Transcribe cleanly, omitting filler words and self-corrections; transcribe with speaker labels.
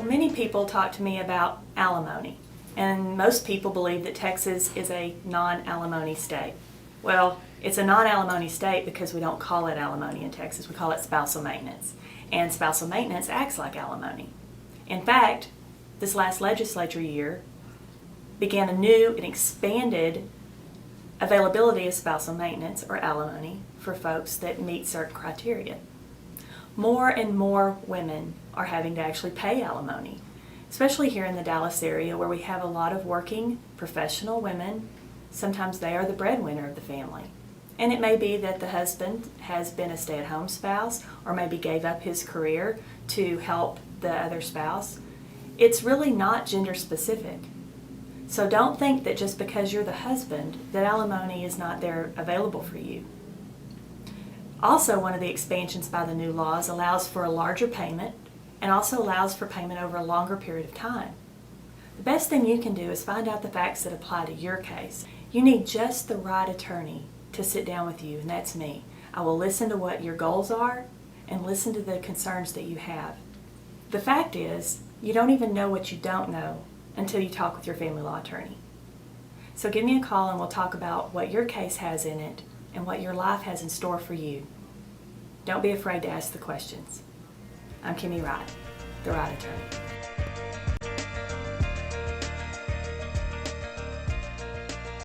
Speaker 1: Many people talk to me about alimony, and most people believe that Texas is a non-alimony state. Well, it's a non-alimony state because we don't call it alimony in Texas. We call it spousal maintenance, and spousal maintenance acts like alimony. In fact, this last legislature year began a new and expanded availability of spousal maintenance or alimony for folks that meet certain criteria. More and more women are having to actually pay alimony, especially here in the Dallas area where we have a lot of working professional women. Sometimes they are the breadwinner of the family. And it may be that the husband has been a stay-at-home spouse or maybe gave up his career to help the other spouse. It's really not gender specific. So don't think that just because you're the husband that alimony is not there available for you. Also, one of the expansions by the new laws allows for a larger payment and also allows for payment over a longer period of time. The best thing you can do is find out the facts that apply to your case. You need just the right attorney to sit down with you, and that's me. I will listen to what your goals are and listen to the concerns that you have. The fact is, you don't even know what you don't know until you talk with your family law attorney. So give me a call and we'll talk about what your case has in it and what your life has in store for you. Don't be afraid to ask the questions. I'm Kimmy Wright, the Right Attorney.